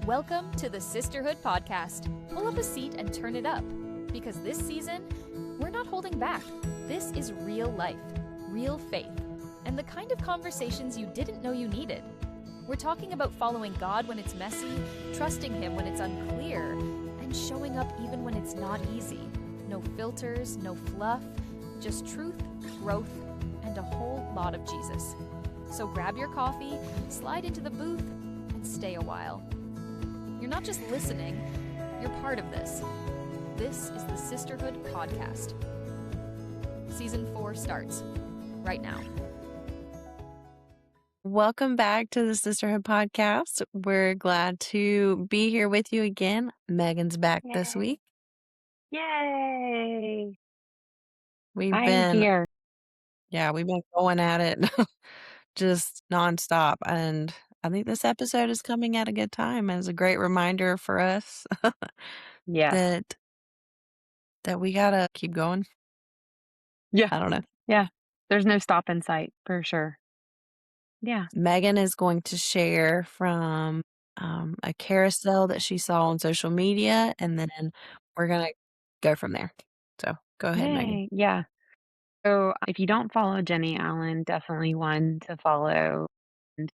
Welcome to the Sisterhood Podcast. Pull up a seat and turn it up, because this season, we're not holding back. This is real life, real faith, and the kind of conversations you didn't know you needed. We're talking about following God when it's messy, trusting Him when it's unclear, and showing up even when it's not easy. No filters, no fluff, just truth, growth, and a whole lot of Jesus. So grab your coffee, slide into the booth, and stay a while. You're not just listening, you're part of this. This is the Sisterhood Podcast. Season 4 starts right now. Welcome back to the Sisterhood Podcast. We're glad to be here with you again. Megan's back this Yay. week. Yay! We've I'm been here. going at it just nonstop. And I think this episode is coming at a good time as a great reminder for us Yes. that we gotta keep going. Yeah. I don't know. Yeah. There's no stop in sight for sure. Yeah. Megan is going to share from a carousel that she saw on social media, and then we're gonna go from there. So go ahead, Megan. Yay. Yeah. So if you don't follow Jenny Allen, definitely one to follow. And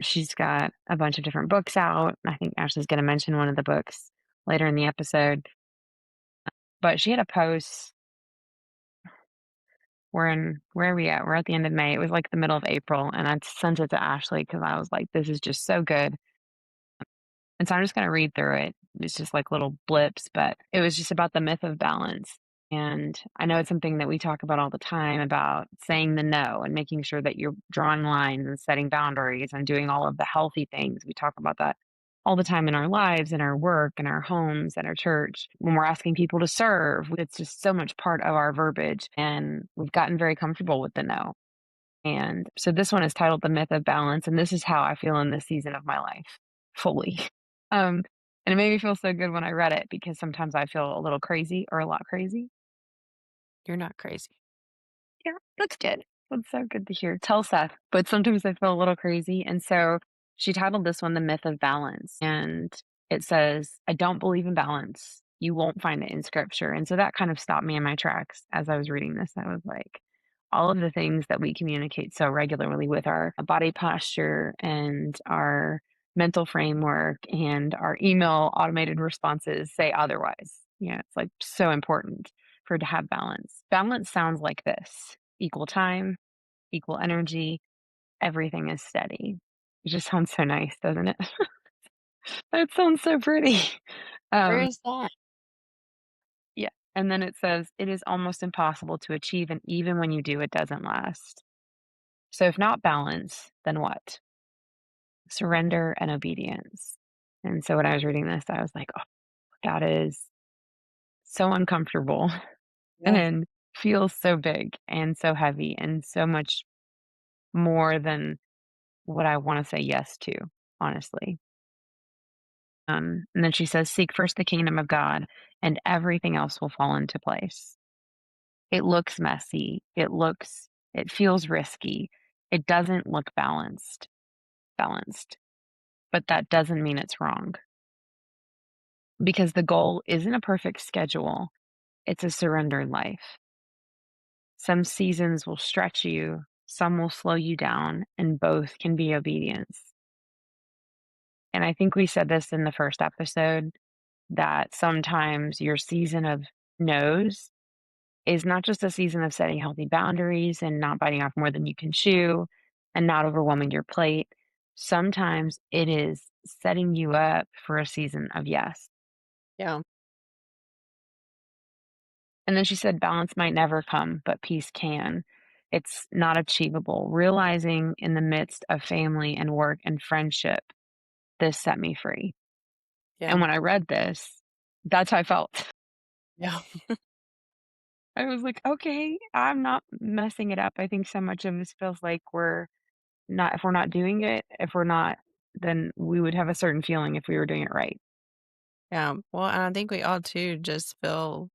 she's got a bunch of different books out. I think Ashley's going to mention one of the books later in the episode. But she had a post. Where are we at? We're at the end of May. It was like the middle of April, and I sent it to Ashley because I was like, this is just so good. And so I'm just going to read through it. It's just like little blips, but it was just about the myth of balance. And I know it's something that we talk about all the time about saying the no and making sure that you're drawing lines and setting boundaries and doing all of the healthy things. We talk about that all the time in our lives, in our work, in our homes, in our church. When we're asking people to serve, it's just so much part of our verbiage. And we've gotten very comfortable with the no. And so this one is titled The Myth of Balance. And this is how I feel in this season of my life fully. And it made me feel so good when I read it because sometimes I feel a little crazy or a lot crazy. You're not crazy. Yeah, that's good. That's so good to hear. Tell Seth. But sometimes I feel a little crazy. And so she titled this one The Myth of Balance. And it says, I don't believe in balance. You won't find it in scripture. And so that kind of stopped me in my tracks as I was reading this. I was like, all of the things that we communicate so regularly with our body posture and our mental framework and our email automated responses say otherwise. Yeah, it's like so important for to have balance. Balance sounds like this: equal time, equal energy, everything is steady. It just sounds so nice, doesn't it? It sounds so pretty. Where is that? Yeah. And then it says, it is almost impossible to achieve, and even when you do, it doesn't last. So if not balance, then what? Surrender and obedience. And so when I was reading this, I was like, oh, that is so uncomfortable Yeah. and feels so big and so heavy and so much more than what I want to say yes to, honestly. And then she says, seek first the kingdom of God, and everything else will fall into place. It looks messy. It feels risky. It doesn't look balanced, but that doesn't mean it's wrong. Because the goal isn't a perfect schedule, it's a surrendered life. Some seasons will stretch you, some will slow you down, and both can be obedience. And I think we said this in the first episode, that sometimes your season of no's is not just a season of setting healthy boundaries and not biting off more than you can chew and not overwhelming your plate. Sometimes it is setting you up for a season of yes. Yeah. And then she said, balance might never come, but peace can. It's not achievable. Realizing in the midst of family and work and friendship, this set me free. Yeah. And when I read this, that's how I felt. Yeah. I was like, okay, I'm not messing it up. I think so much of this feels like if we're not doing it, if we're not, then we would have a certain feeling if we were doing it right. Yeah. Well, and I think we all too just feel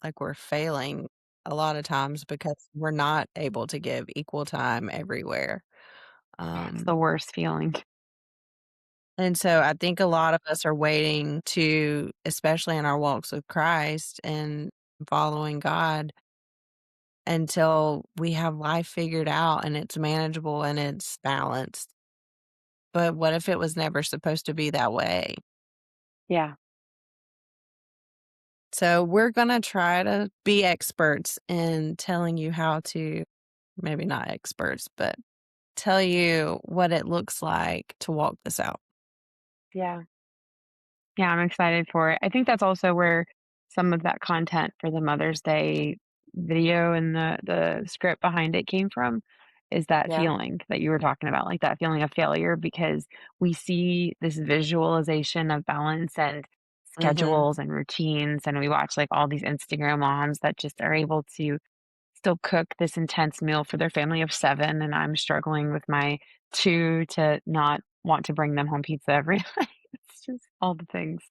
like we're failing a lot of times because we're not able to give equal time everywhere. It's the worst feeling. And so I think a lot of us are waiting to, especially in our walks with Christ and following God, until we have life figured out and it's manageable and it's balanced. But what if it was never supposed to be that way? Yeah. So we're going to try to be experts in telling you how to, maybe not experts, but tell you what it looks like to walk this out. Yeah. Yeah, I'm excited for it. I think that's also where some of that content for the Mother's Day video and the script behind it came from, is that Yeah. feeling that you were talking about, like that feeling of failure, because we see this visualization of balance and Hmm. schedules and routines, and we watch like all these Instagram moms that just are able to still cook this intense meal for their family of 7, and I'm struggling with my 2 to not want to bring them home pizza every night. It's just all the things.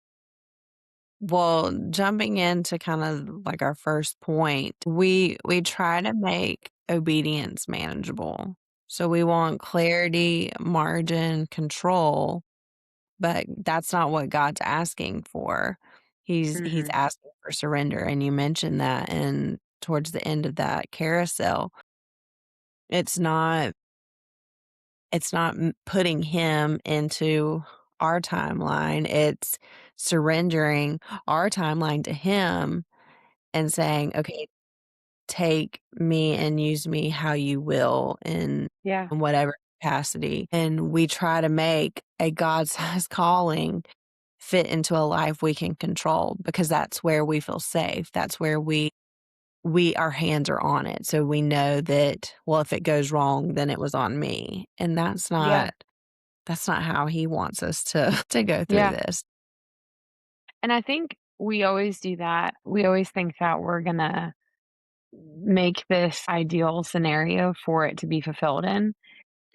Well, jumping into kind of like our first point, we try to make obedience manageable. So we want clarity, margin, control, but that's not what God's asking for. He's Mhm. asking for surrender, and you mentioned that and towards the end of that carousel. It's not putting him into our timeline. It's surrendering our timeline to him and saying, "Okay, take me and use me how you will Yeah, in whatever capacity." And we try to make a God-sized calling fit into a life we can control because that's where we feel safe. That's where we our hands are on it. So we know that, well, if it goes wrong, then it was on me. And yeah, that's not how he wants us to to go through yeah, this. and I think we always do that. We always think that we're gonna make this ideal scenario for it to be fulfilled in,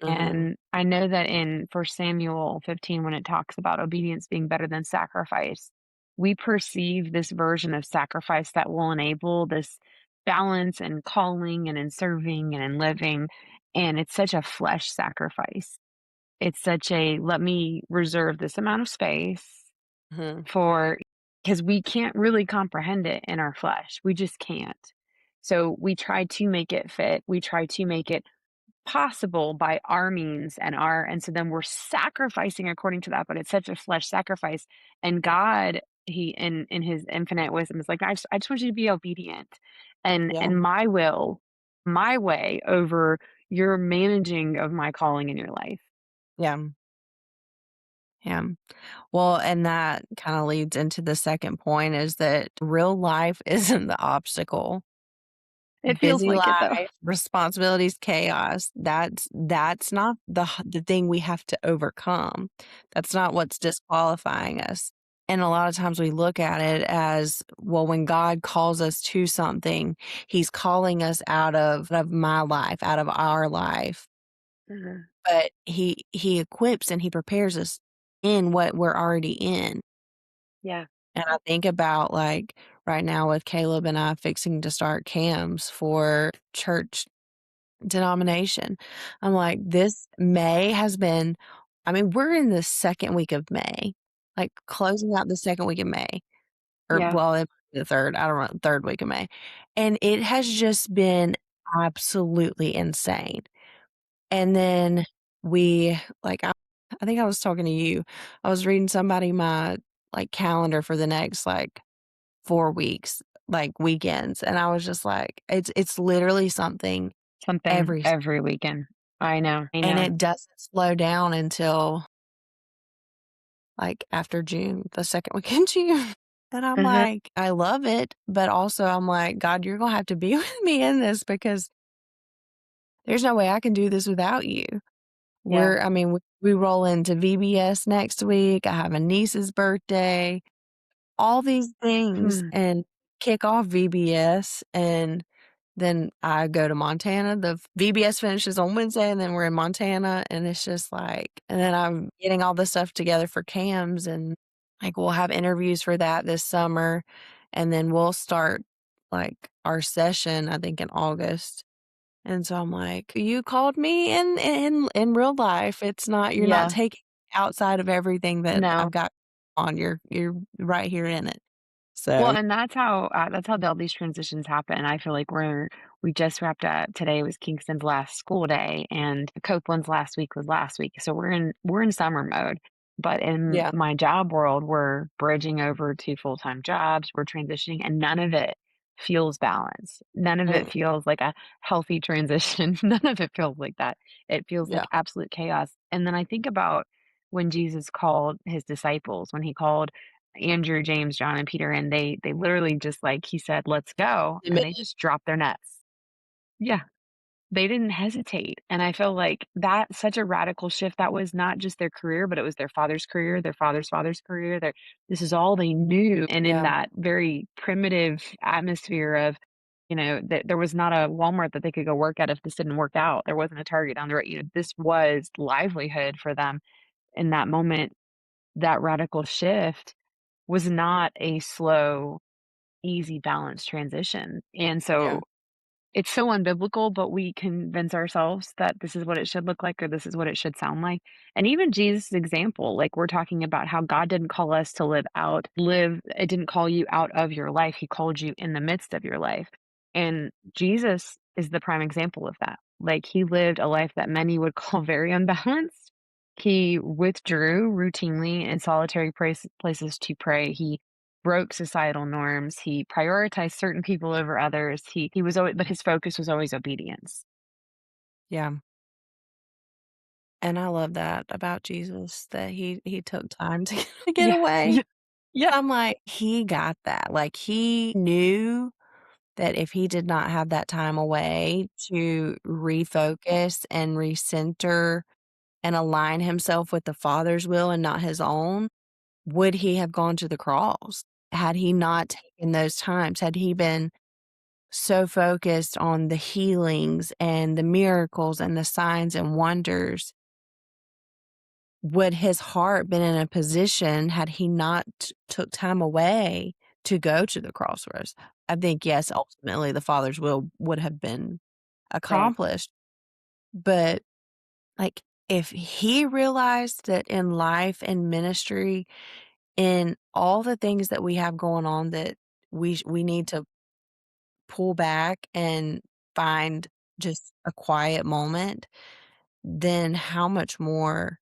Mhm. and I know that in First Samuel 15, when it talks about obedience being better than sacrifice, we perceive this version of sacrifice that will enable this balance and calling and in serving and in living, and it's such a flesh sacrifice. It's such a, "Let me reserve this amount of space Mhm. for," because we can't really comprehend it in our flesh. We just can't. So we try to make it fit. We try to make it possible by our means and so then we're sacrificing according to that, but it's such a flesh sacrifice. And God, he in his infinite wisdom is like, I just want you to be obedient Yeah. and my will, my way over your managing of my calling in your life. Yeah. Yeah. Well, and that kinda leads into the second point is that real life isn't the obstacle. It feels Busy like it though. life, responsibilities, chaos, that's not the thing we have to overcome. That's not what's disqualifying us. And a lot of times we look at it as, well, when God calls us to something, he's calling us out of my life, out of our life. Mhm. But he equips and he prepares us in what we're already in. Yeah. And I think about, like, right now with Caleb and I fixing to start cams for church denomination. I'm like, this May has been, I mean, we're in the 2nd week of May, like, closing out the 2nd week of May, or, Yeah. well, it the 3rd, I don't know, 3rd week of May, and it has just been absolutely insane. And then we like, I think I was talking to you. I was reading somebody my, like, calendar for the next, like, 4 weeks, like, weekends, and I was just like, it's literally something Something every every weekend. I know. I and know. it doesn't slow down until, like, after June, the 2nd week in June. And I'm Uh-huh. like, I love it, but also I'm like, "God, you're gonna have to be with me in this because there's no way I can do this without you." Yeah. I mean, we roll into VBS next week. I have a niece's birthday, all these things, Hmm. and kick off VBS, and then I go to Montana. The VBS finishes on Wednesday, and then we're in Montana, and it's just like, and then I'm getting all this stuff together for CAMS, and, like, we'll have interviews for that this summer, and then we'll start, like, our session, I think, in August. And so I'm like, "You called me in real life. It's not, you're not Yeah. taking outside of everything that I've No. got on. You're right here in it. Well, So, and that's how all these transitions happen. I feel like we just wrapped up. Today was Kingston's last school day, and Copeland's last week was last week. So we're in summer mode. But in yeah. my job world, we're bridging over to full-time jobs. We're transitioning, and none of it feels balanced. None of it Mm, feels like a healthy transition. None of it feels like that. It feels yeah. like absolute chaos. And then I think about when Jesus called his disciples, when he called Andrew, James, John, and Peter, and they literally just like he said, "Let's go," and they just dropped their nets. Yeah, they didn't hesitate, and I feel like that's such a radical shift. That was not just their career, but it was their father's career, their father's father's career. This is all they knew, and in Yeah. that very primitive atmosphere of, that there was not a Walmart that they could go work at if this didn't work out. There wasn't a Target down the road. This was livelihood for them in that moment. That radical shift was not a slow, easy, balanced transition. And Yeah. so it's so unbiblical, but we convince ourselves that this is what it should look like or this is what it should sound like. And even Jesus' example, like we're talking about how God didn't call us to it didn't call you out of your life. He called you in the midst of your life. And Jesus is the prime example of that. Like he lived a life that many would call very unbalanced. He withdrew routinely in solitary places to pray. He broke societal norms. He prioritized certain people over others. He was always, but his focus was always obedience. Yeah. And I love that about Jesus, that he took time to get Yeah. away. Yeah. I'm like, he got that. Like, he knew that if he did not have that time away to refocus and recenter and align himself with the Father's will and not his own, would he have gone to the cross? Had he not taken those times? Had he been so focused on the healings and the miracles and the signs and wonders, would his heart been in a position had he not took time away to go to the crossroads? I think, yes, ultimately the Father's will would have been Right. accomplished, but, like, if he realized that in life and ministry, in all the things that we have going on that we need to pull back and find just a quiet moment, then how much more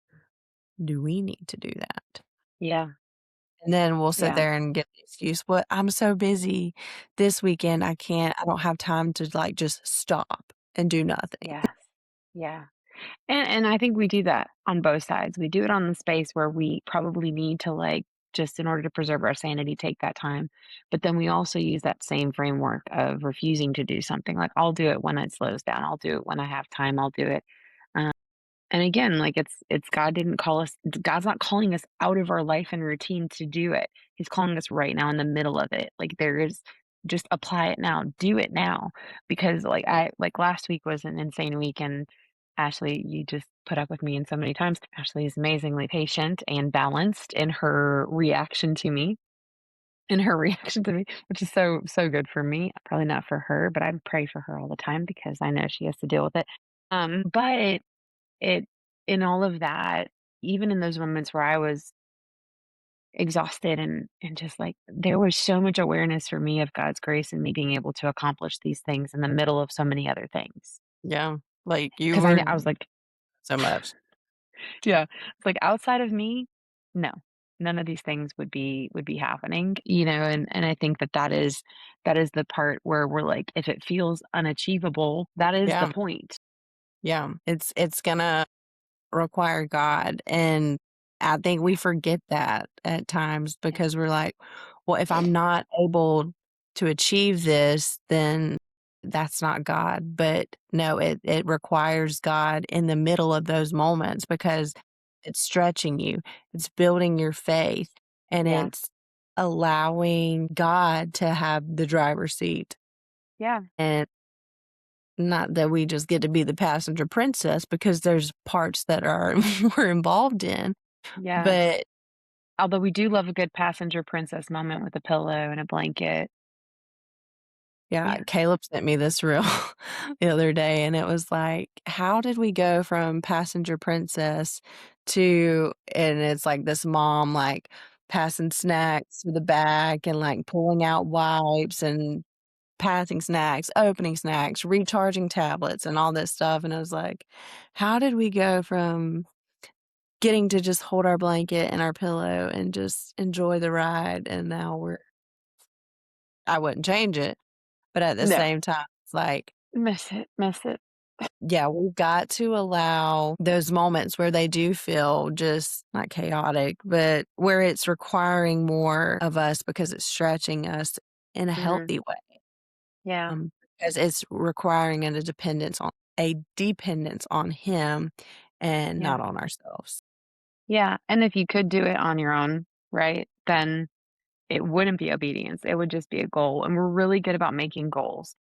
do we need to do that? Yeah. And then we'll sit Yeah. there and get the excuse, "Well, I'm so busy this weekend, I don't have time to, like, just stop and do nothing." Yes. Yeah. And I think we do that on both sides. We do it on the space where we probably need to like just in order to preserve our sanity, take that time. But then we also use that same framework of refusing to do something. Like I'll do it when it slows down. I'll do it when I have time. I'll do it. Um, And again, like it's God's not calling us out of our life and routine to do it. He's calling us right now in the middle of it. Like there is just apply it now, do it now. Because like last week was an insane week and Ashley, you just put up with me in so many times. Ashley is amazingly patient and balanced in her reaction to me. In her reaction to me, which is so, so good for me. Probably not for her, but I pray for her all the time because I know she has to deal with it. But it in all of that, even in those moments where I was exhausted and just like there was so much awareness for me of God's grace and me being able to accomplish these things in the middle of so many other things. Yeah, like, you Because were I was like, so much. yeah, it's like outside of me, no, none of these things would be happening, and I think that is the part where we're like, if it feels unachievable, that is the Yeah, point. yeah, it's gonna require God, and I think we forget that at times Yeah, because we're like, "Well, if I'm not able to achieve this, then that's not God." But no, it requires God in the middle of those moments because it's stretching you, it's building your faith, and yeah, it's allowing God to have the driver's seat. yeah, And not that we just get to be the passenger princess because there's parts that are we're involved in, yes. but Although we do love a good passenger princess moment with a pillow and a blanket. Yeah, Yeah. Caleb sent me this reel the other day, and it was like, how did we go from passenger princess to, and it's like this mom, like, passing snacks to the back and, like, pulling out wipes and passing snacks, opening snacks, recharging tablets, and all this stuff, and I was like, how did we go from getting to just hold our blanket and our pillow and just enjoy the ride, and now I wouldn't change it, but at the No. same time, it's like, Miss it, miss it. yeah, we've got to allow those moments where they do feel just not chaotic, but where it's requiring more of us because it's stretching us in a Mhm. healthy way. Yeah. Because it's requiring a dependence on him and Yeah. not on ourselves. Yeah, and if you could do it on your own, right, then it wouldn't be obedience, it would just be a goal, and we're really good about making goals,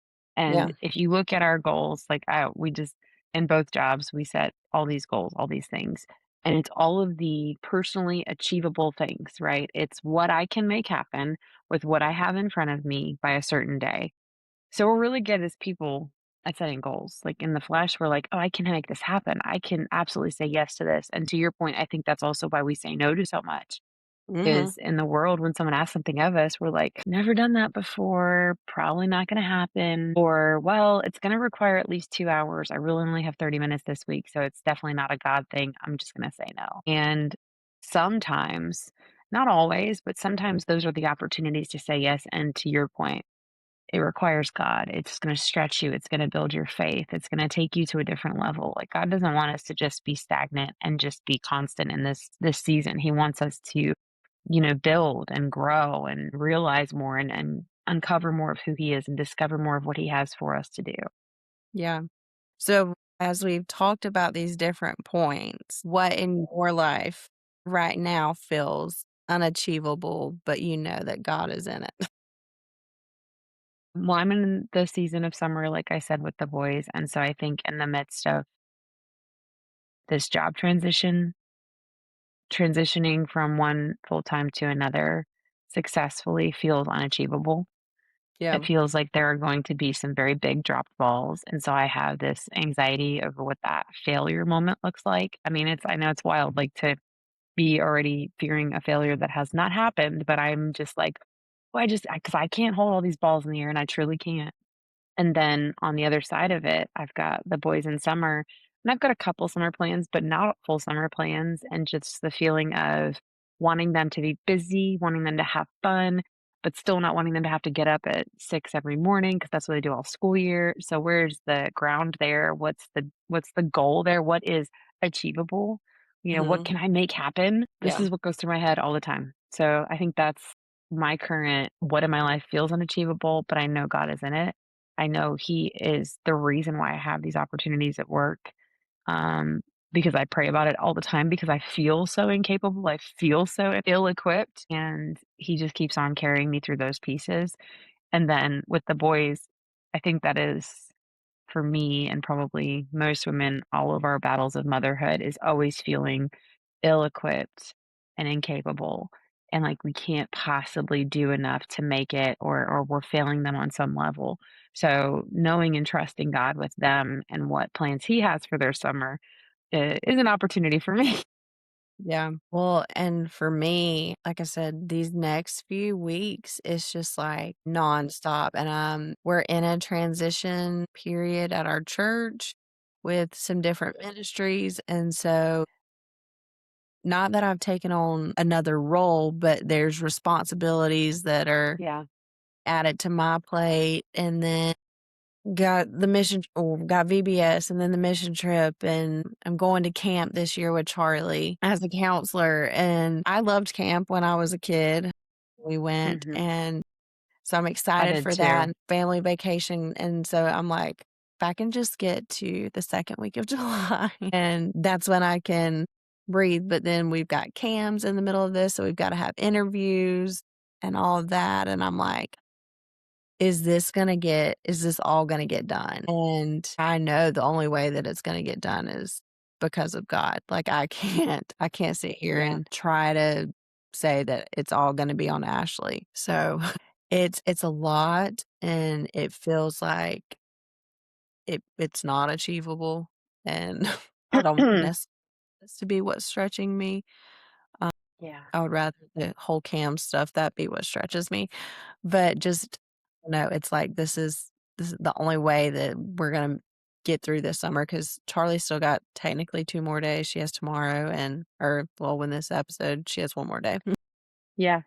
Yeah. and if you look at our goals, like, we just in both jobs, we set all these goals, all these things, and it's all of the personally achievable things, right? It's what I can make happen with what I have in front of me by a certain day. So we're really good as people at setting goals. Like in the flesh, we're like, oh, I can make this happen. I can absolutely say yes to this. And to your point, I think that's also why we say no to so much. Mhm. Is in the world, when someone asks something of us, we're like, never done that before, probably not going to happen. Or, well, it's going to require at least 2 hours. I really only have 30 minutes this week. So it's definitely not a God thing. I'm just going to say no. And sometimes, not always, but sometimes those are the opportunities to say yes. And to your point, it requires God. It's gonna stretch you, it's gonna build your faith, it's gonna take you to a different level. Like, God doesn't want us to just be stagnant and just be constant in this season. He wants us to, build and grow and realize more and uncover more of who He is and discover more of what He has for us to do. Yeah. So, as we've talked about these different points, what in your life right now feels unachievable, but you know that God is in it? Well, I'm in the season of summer, like I said, with the boys, and so I think in the midst of this job transitioning from one full-time to another successfully feels unachievable. It Yeah. feels like there are going to be some very big dropped balls, and so I have this anxiety over what that failure moment looks like. I mean, I know it's wild, like, to be already fearing a failure that has not happened, but I'm just like, "Well, because I can't hold all these balls in the air, and I truly can't." And then on the other side of it, I've got the boys in summer, and I've got a couple summer plans, but not full summer plans, and just the feeling of wanting them to be busy, wanting them to have fun, but still not wanting them to have to get up at 6 every morning because that's what they do all school year. So where's the ground there? What's the goal there? What is achievable? What Mhm. can I make happen? This Yeah. is what goes through my head all the time. So I think that's my current what in my life feels unachievable, but I know God is in it. I know He is the reason why I have these opportunities at work, um, because I pray about it all the time because I feel so incapable. I feel so ill-equipped, and He just keeps on carrying me through those pieces. And then with the boys, I think that is for me and probably most women, all of our battles of motherhood is always feeling ill-equipped and incapable, and like we can't possibly do enough to make it, or we're failing them on some level. So knowing and trusting God with them and what plans He has for their summer is an opportunity for me. Yeah. Well, and for me, like I said, these next few weeks, it's just like nonstop. And we're in a transition period at our church with some different ministries. And so, not that I've taken on another role, but there's responsibilities that are Yeah. added to my plate. And then got the got VBS and then the mission trip, and I'm going to camp this year with Charlie as a counselor, and I loved camp when I was a kid. We went, Mhm. and so I'm I excited did for that too. and family vacation, and so I'm like, if I can just get to the 2nd week of July, and that's when I can breathe, but then we've got cams in the middle of this, so we've gotta have interviews and all of that, and I'm like, is this all gonna get done? And I know the only way that it's gonna get done is because of God. Like, I can't sit here Yeah. and try to say that it's all gonna be on Ashley. So, It's a lot, and it feels like it's not achievable, and I don't necessarily want this to be what's stretching me. Um, Yeah. I would rather the whole cam stuff, that be what stretches me, but just, it's like this is the only way that we're gonna get through this summer because Charlie's still got technically 2 more days. She has tomorrow well, when this episode, she has 1 more day. Yeah.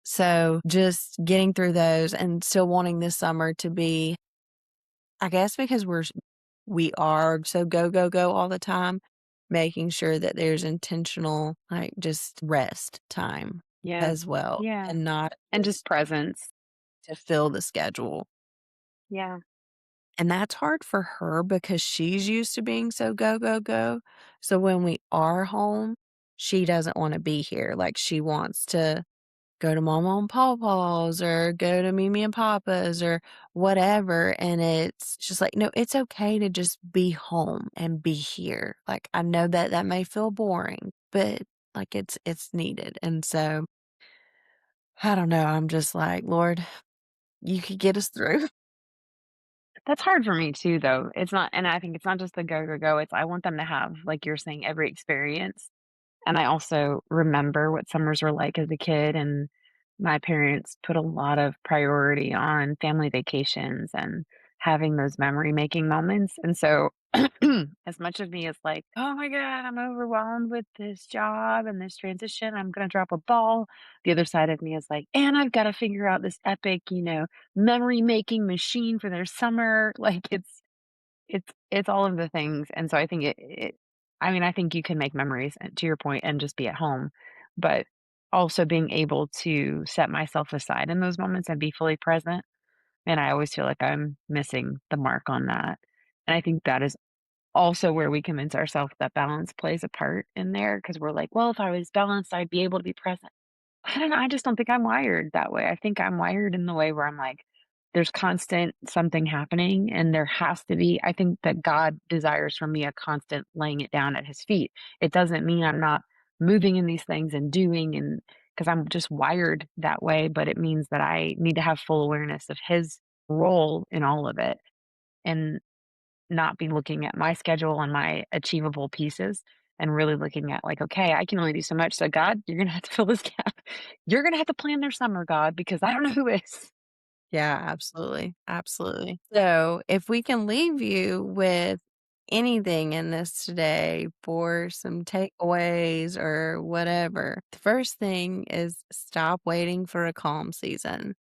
So, just getting through those and still wanting this summer to be, I guess because we are so go, go, go all the time, making sure that there's intentional, like, just rest time Yeah. as well, Yeah. and not And just just presence. to fill the schedule. Yeah. And that's hard for her because she's used to being so go, go, go. So when we are home, she doesn't wanna be here. Like, she wants to go to Mama and Papa's or go to Mimi and Papa's or whatever, and it's just like, "No, it's okay to just be home and be here." Like, I know that that may feel boring, but, like, it's needed, and so, I don't know, I'm just like, "Lord, you could get us through." That's hard for me too, though. It's not, and I think it's not just the go, go, go. It's I want them to have, like you're saying, every experience. And I also remember what summers were like as a kid, and my parents put a lot of priority on family vacations and having those memory making moments. And so, as much of me is like, oh my God, I'm overwhelmed with this job and this transition, I'm going to drop a ball. The other side of me is like, and I've got to figure out this epic, memory making machine for their summer. Like it's all of the things, and so I think I mean, I think you can make memories, and to your point, and just be at home, but also being able to set myself aside in those moments and be fully present, and I always feel like I'm missing the mark on that, and I think that is also where we convince ourselves that balance plays a part in there because 'cause we're like, "Well, if I was balanced, I'd be able to be present." I don't know, I just don't think I'm wired that way. I think I'm wired in the way where I'm like, there's constant something happening and there has to be I think that God desires from me a constant laying it down at his feet. It doesn't mean I'm not moving in these things and doing and because I'm just wired that way, but it means that I need to have full awareness of his role in all of it and not be looking at my schedule and my achievable pieces and really looking at like, okay, I can only do so much. So God, you're gonna have to fill this gap. You're gonna have to plan their summer, God, because I don't know who is. Yeah, absolutely, absolutely. So, if we can leave you with anything in this today for some takeaways or whatever, the first thing is stop waiting for a calm season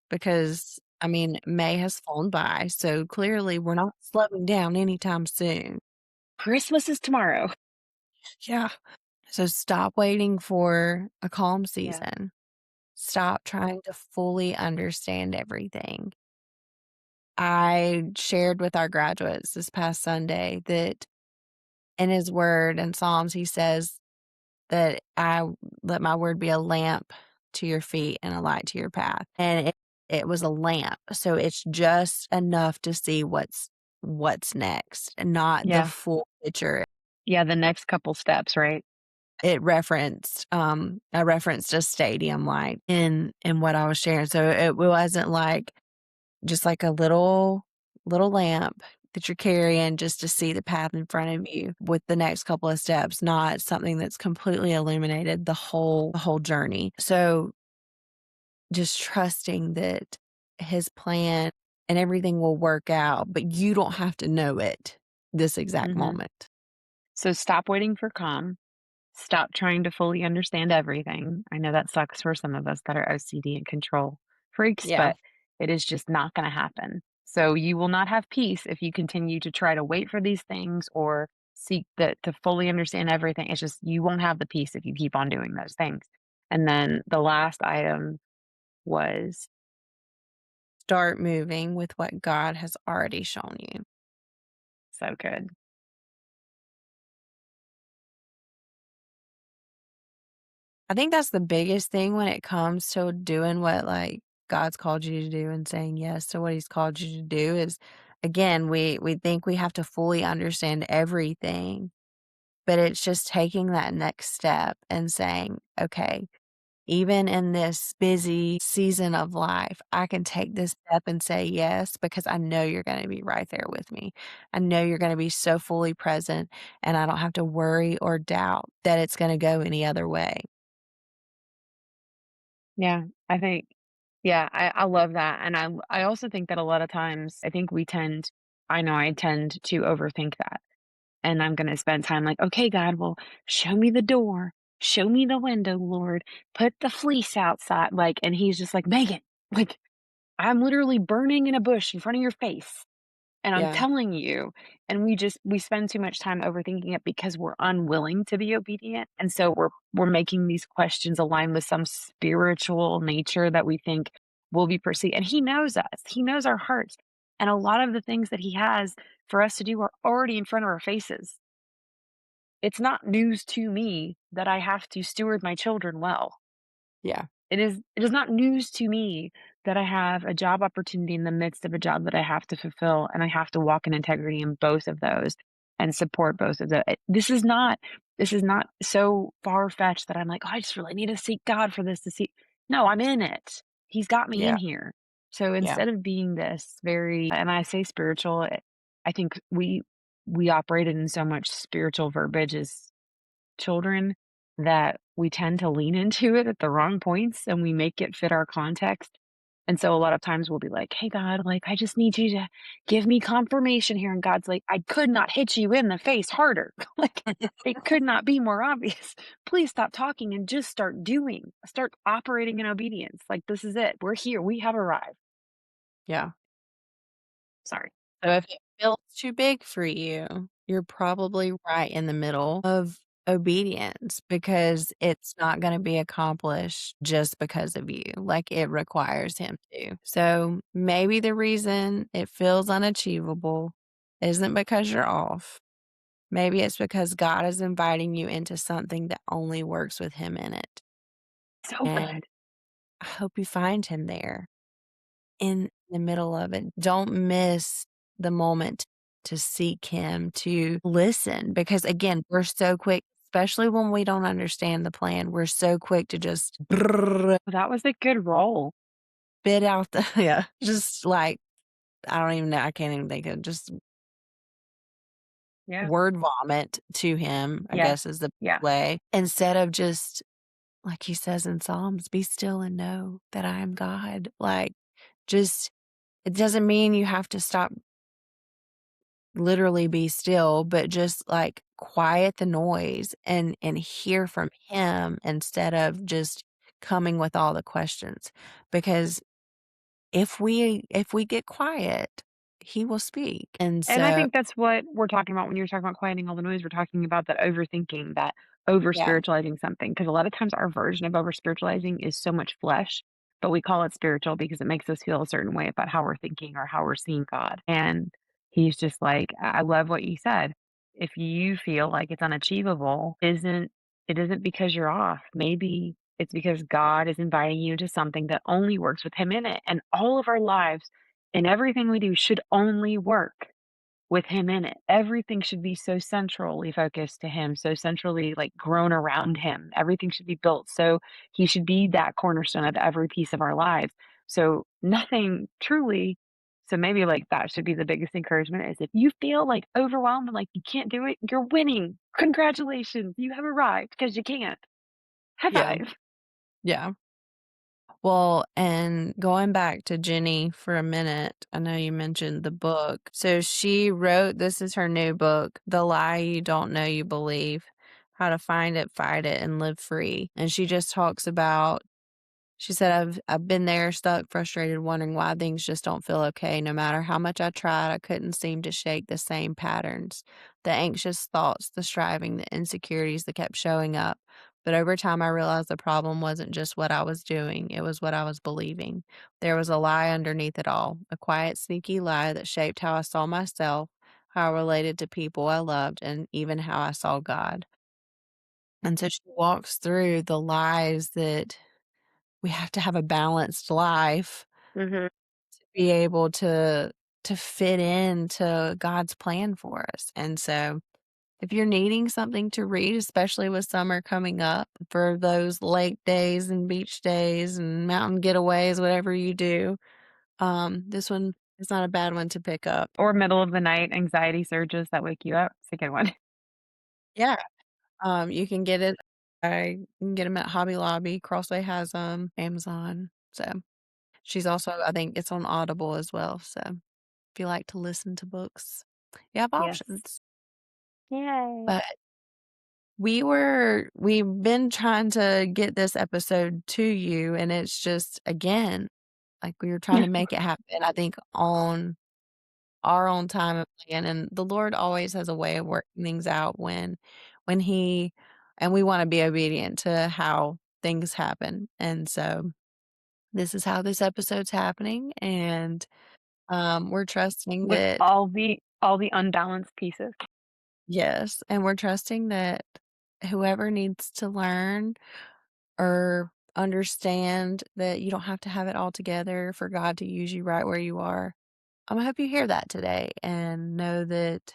because, I mean, May has flown by, so clearly we're not slowing down anytime soon. Christmas is tomorrow. Yeah. So, stop waiting for a calm Yeah. season. Stop trying to fully understand everything. I shared with our graduates this past Sunday that in his word in Psalms, he says that I let my word be a lamp to your feet and a light to your path. And it was a lamp. So it's just enough to see what's next, and not the Yeah. full picture. Yeah. The next couple steps, right? I referenced a stadium light in what I was sharing. So it wasn't like just like a little lamp that you're carrying just to see the path in front of you with the next couple of steps, not something that's completely illuminated the whole journey. So just trusting that his plan and everything will work out, but you don't have to know it this exact Hmm. moment. So stop waiting for calm. Stop trying to fully understand everything. I know that sucks for some of us that are OCD and control freaks, Yeah. but it is just not going to happen. So you will not have peace if you continue to try to wait for these things or seek that to fully understand everything. It's just you won't have the peace if you keep on doing those things. And then the last item was Start moving with what God has already shown you. so good. I think that's the biggest thing when it comes to doing what, like, God's called you to do and saying yes to what he's called you to do is, again, we think we have to fully understand everything, but it's just taking that next step and saying, "Okay, even in this busy season of life, I can take this step and say yes because I know you're going to be right there with me. I know you're going to be so fully present, and I don't have to worry or doubt that it's going to go any other way. Yeah, I think yeah, I love that, and I also think that a lot of times, I think we tend I know I tend to overthink that, and I'm gonna spend time like, "Okay, God, well, show me the door, show me the window, Lord, put the fleece outside," like, and he's just like, "Megan, like, I'm literally burning in a bush in front of your face." And I'm Yeah. telling you, and we spend too much time overthinking it because we're unwilling to be obedient. And so we're making these questions align with some spiritual nature that we think will be perceived. And he knows us. He knows our hearts. And a lot of the things that he has for us to do are already in front of our faces. It's not news to me that I have to steward my children well. Yeah. It is not news to me that I have a job opportunity in the midst of a job that I have to fulfill, and I have to walk in integrity in both of those and support both of the this is not so far-fetched that I'm like, "Oh, I just really need to seek God for this to see." No, I'm in it. He's got me in Yeah. here. So Yeah. instead of being this very and I say spiritual, I think we operated in so much spiritual verbiage as children that we tend to lean into it at the wrong points and we make it fit our context. And so a lot of times we'll be like, "Hey, God, like, I just need you to give me confirmation here." And God's like, "I could not hit you in the face harder." Like, it could not be more obvious. Please stop talking and just start doing. Start operating in obedience. Like, this is it. We're here. We have arrived. Yeah. Sorry. So if it feels too big for you, you're probably right in the middle of obedience because it's not going to be accomplished just because of you. Like it requires him to. So maybe the reason it feels unachievable isn't because you're off. Maybe it's because God is inviting you into something that only works with him in it. So And good. I hope you find him there in the middle of it. Don't miss the moment to seek him, to listen, because again, we're so quick, especially when we don't understand the plan, we're so quick to just That was a good role. spit out the, yeah, just like, I don't even know, I can't even think of just Yeah. word vomit to him, I Yes. guess is the Yeah. way, instead of just, like he says in Psalms, be still and know that I am God. Like, just, it doesn't mean you have to stop literally be still, but just like quiet the noise and hear from him instead of just coming with all the questions. Because if we get quiet, he will speak. And And I so think that's what we're talking about when you're talking about quieting all the noise. We're talking about that overthinking, that over yeah, spiritualizing something. Because a lot of times our version of over spiritualizing is so much flesh, but we call it spiritual because it makes us feel a certain way about how we're thinking or how we're seeing God. And he's just like, I love what you said. If you feel like it's unachievable, it isn't because you're off. Maybe it's because God is inviting you to something that only works with him in it. And all of our lives and everything we do should only work with him in it. Everything should be so centrally focused to him, so centrally like grown around him. Everything should be built so he should be that cornerstone of every piece of our lives. So nothing truly so maybe like that should be the biggest encouragement is if you feel like overwhelmed and like you can't do it, you're winning. Congratulations. You have arrived because you can't. High yeah, five. yeah. Well, and going back to Jenny for a minute, I know you mentioned the book. So she wrote, this is her new book, The Lie You Don't Know You Believe, How to Find It, Fight It, and Live Free. And she just talks about, she said, I've been there, stuck, frustrated, wondering why things just don't feel okay. No matter how much I tried, I couldn't seem to shake the same patterns, the anxious thoughts, the striving, the insecurities that kept showing up. But over time, I realized the problem wasn't just what I was doing, it was what I was believing. There was a lie underneath it all, a quiet, sneaky lie that shaped how I saw myself, how I related to people I loved, and even how I saw God. And so she walks through the lies that we have to have a balanced life Mhm. to be able to fit into God's plan for us. And so if you're needing something to read, especially with summer coming up for those lake days and beach days and mountain getaways, whatever you do, this one is not a bad one to pick up. Or middle of the night anxiety surges that wake you up. It's a good one. Yeah. You can get it. I can get them at Hobby Lobby. Crossway has them. Amazon. So she's also, I think it's on Audible as well. So if you like to listen to books, you have Yes. options. Yay. But we've been trying to get this episode to you, and it's just, again, like we were trying to make it happen, I think, on our own time and plan. And the Lord always has a way of working things out when he, and we want to be obedient to how things happen. And so this is how this episode's happening. And we're trusting With that, all the unbalanced pieces. yes, and we're trusting that whoever needs to learn or understand that you don't have to have it all together for God to use you right where you are. I hope you hear that today and know that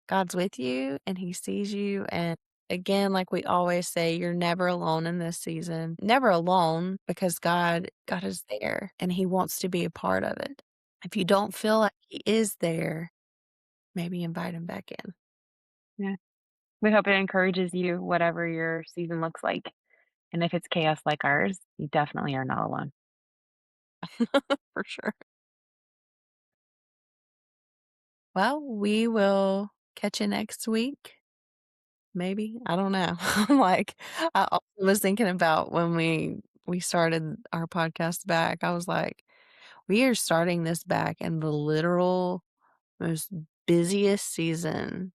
God's with you and he sees you. And again, like we always say, you're never alone in this season. Never alone, because God is there and he wants to be a part of it. If you don't feel like he is there, maybe invite him back in. Yeah. We hope it encourages you, whatever your season looks like. And if it's chaos like ours, you definitely are not alone. For sure. Well, we will catch you next week. Maybe. I don't know. I also was thinking about when we started our podcast back. I was like, we are starting this back in the literal most busiest season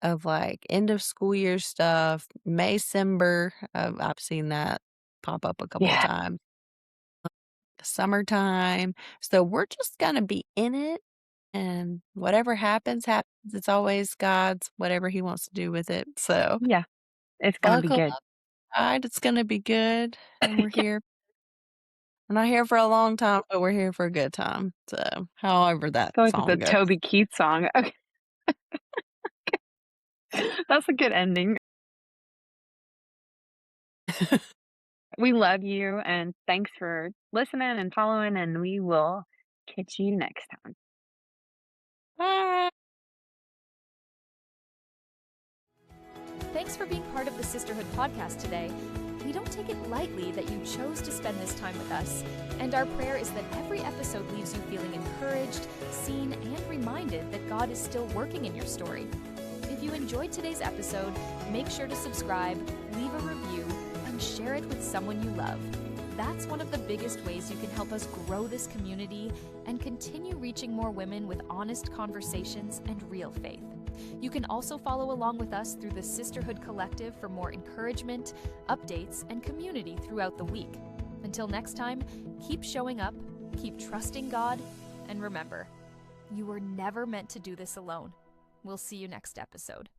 of like end of school year stuff, Maycember. I've seen that pop up a couple of Yeah. times. Summertime. So we're just gonna be in it, and whatever happens, happens. It's always God's, whatever he wants to do with it. So Yeah. It's going to be buckle good. up, ride. It's gonna be good, and we're Yeah. here. We're not here for a long time, but we're here for a good time. So however I that feel like it's a song goes. Toby Keith song. Okay. That's a good ending. We love you and thanks for listening and following, and we will catch you next time. Bye. Thanks for being part of the Sisterhood podcast today. We don't take it lightly that you chose to spend this time with us, and our prayer is that every episode leaves you feeling encouraged, seen, and reminded that God is still working in your story. If you enjoyed today's episode, make sure to subscribe, leave a review, and share it with someone you love. That's one of the biggest ways you can help us grow this community and continue reaching more women with honest conversations and real faith. You can also follow along with us through the Sisterhood Collective for more encouragement, updates, and community throughout the week. Until next time, keep showing up, keep trusting God, and remember, you were never meant to do this alone. We'll see you next episode.